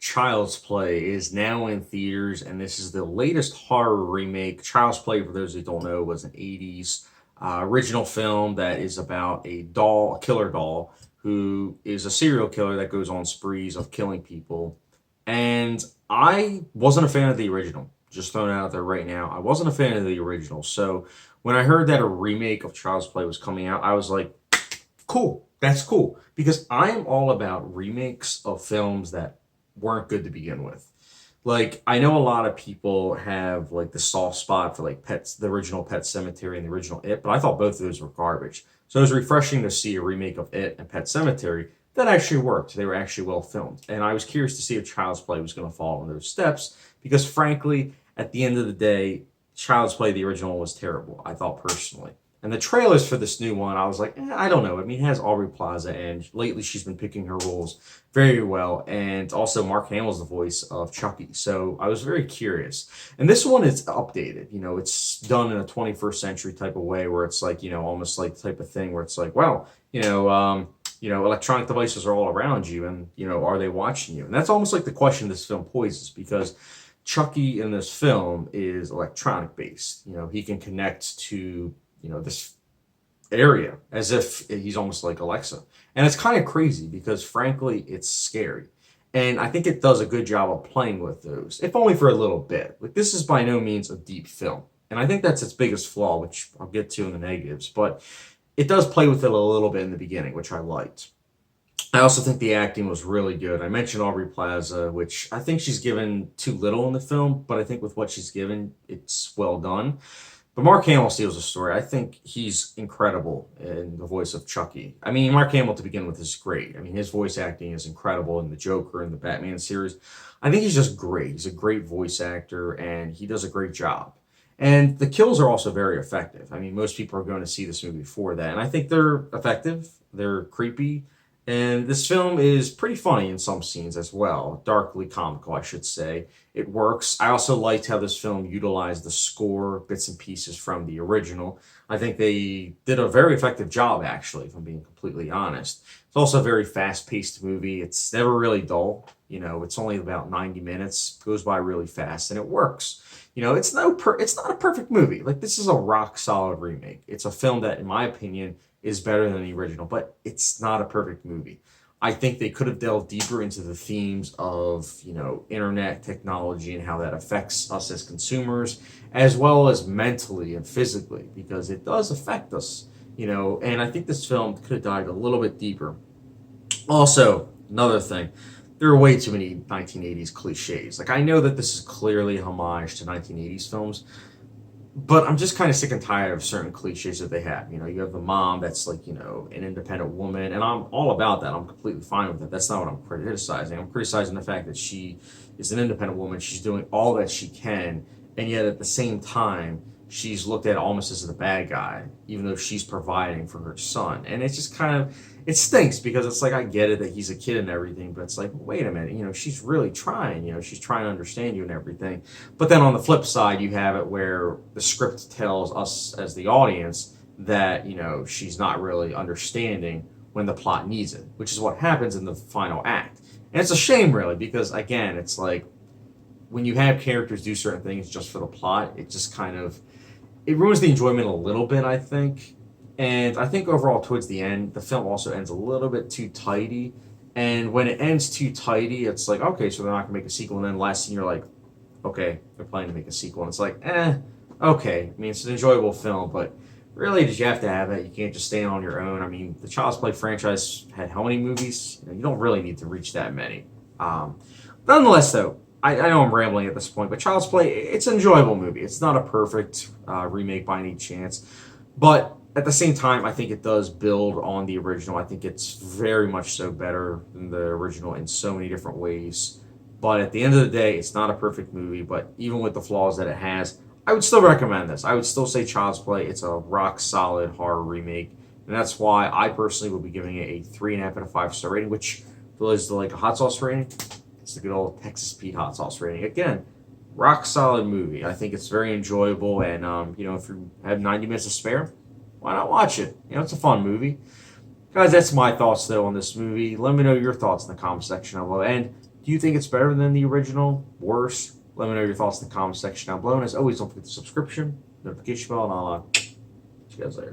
Child's Play is now in theaters, and this is the latest horror remake. Child's Play, for those who don't know, was an 80s original film that is about a doll, a killer doll, who is a serial killer that goes on sprees of killing people. And I wasn't a fan of the original. Just throwing it out there right now. I wasn't a fan of the original. So when I heard that a remake of Child's Play was coming out, I was like, cool. That's cool. Because I am all about remakes of films that weren't good to begin with. Like, I know a lot of people have like the soft spot for like Pets, the original Pet Cemetery and the original It, but I thought both of those were garbage. So it was refreshing to see a remake of It and Pet Cemetery that actually worked. They were actually well filmed. And I was curious to see if Child's Play was going to follow in those steps because, frankly, at the end of the day, Child's Play, the original, was terrible, I thought personally. And the trailers for this new one, I was like, I don't know. I mean, it has Aubrey Plaza, and lately she's been picking her roles very well. And also, Mark Hamill's the voice of Chucky. So I was very curious. And this one is updated. You know, it's done in a 21st century type of way where it's like, you know, almost like the type of thing where it's like, well, electronic devices are all around you, and, you know, are they watching you? And that's almost like the question this film poses because Chucky in this film is electronic based. You know, he can connect to this area as if he's almost like Alexa. And it's kind of crazy because frankly, it's scary. And I think it does a good job of playing with those, if only for a little bit. Like, this is by no means a deep film. And I think that's its biggest flaw, which I'll get to in the negatives. But it does play with it a little bit in the beginning, which I liked. I also think the acting was really good. I mentioned Aubrey Plaza, which I think she's given too little in the film, but I think with what she's given, it's well done. But Mark Hamill steals the story. I think he's incredible in the voice of Chucky. I mean, Mark Hamill to begin with is great. I mean, his voice acting is incredible in the Joker and the Batman series. I think he's just great. He's a great voice actor, and he does a great job. And the kills are also very effective. I mean, most people are going to see this movie for that, and I think they're effective. They're creepy. And this film is pretty funny in some scenes as well. Darkly comical, I should say. It works. I also liked how this film utilized the score, bits and pieces from the original. I think they did a very effective job, actually, if I'm being completely honest. It's also a very fast-paced movie. It's never really dull. You know, it's only about 90 minutes. Goes by really fast, and it works. You know, it's not a perfect movie. Like, this is a rock-solid remake. It's a film that, in my opinion, is better than the original, but it's not a perfect movie. I think they could have delved deeper into the themes of, you know, internet technology and how that affects us as consumers, as well as mentally and physically, because it does affect us, you know, and I think this film could have dived a little bit deeper. Also, another thing, there are way too many 1980s cliches. Like, I know that this is clearly a homage to 1980s films, but I'm just kind of sick and tired of certain cliches that they have. You know, you have the mom that's like, you know, an independent woman, and I'm all about that. I'm completely fine with it. That's not what I'm criticizing. I'm criticizing the fact that she is an independent woman. She's doing all that she can, and yet at the same time, she's looked at almost as the bad guy, even though she's providing for her son. And it's just kind of, it stinks because it's like, I get it that he's a kid and everything, but it's like, wait a minute, you know, she's really trying, you know, she's trying to understand you and everything. But then on the flip side, you have it where the script tells us as the audience that, you know, she's not really understanding when the plot needs it, which is what happens in the final act. And it's a shame, really, because again, it's like when you have characters do certain things just for the plot, it just kind of, it ruins the enjoyment a little bit, I think. And I think overall, towards the end, the film also ends a little bit too tidy. And when it ends too tidy, it's like, okay, so they're not going to make a sequel. And then last scene, you're like, okay, they're planning to make a sequel. And it's like, okay. I mean, it's an enjoyable film, but really, did you have to have it? You can't just stand on your own. I mean, the Child's Play franchise had how many movies? You don't really need to reach that many. Nonetheless, though, I know I'm rambling at this point, but Child's Play, it's an enjoyable movie. It's not a perfect remake by any chance, but at the same time, I think it does build on the original. I think it's very much so better than the original in so many different ways. But at the end of the day, it's not a perfect movie, but even with the flaws that it has, I would still recommend this. I would still say Child's Play. It's a rock-solid horror remake, and that's why I personally will be giving it a 3.5 out of 5-star rating, which for those that like a hot sauce rating, it's the good old Texas Pete hot sauce rating. Again, rock solid movie. I think it's very enjoyable, and if you have 90 minutes to spare, why not watch it? You know, it's a fun movie. Guys, that's my thoughts though on this movie. Let me know your thoughts in the comment section below. And do Do you think it's better than the original? Worse? Let me know your thoughts in the comment section down below. And as always, don't forget the subscription, notification bell, and I'll see you guys later.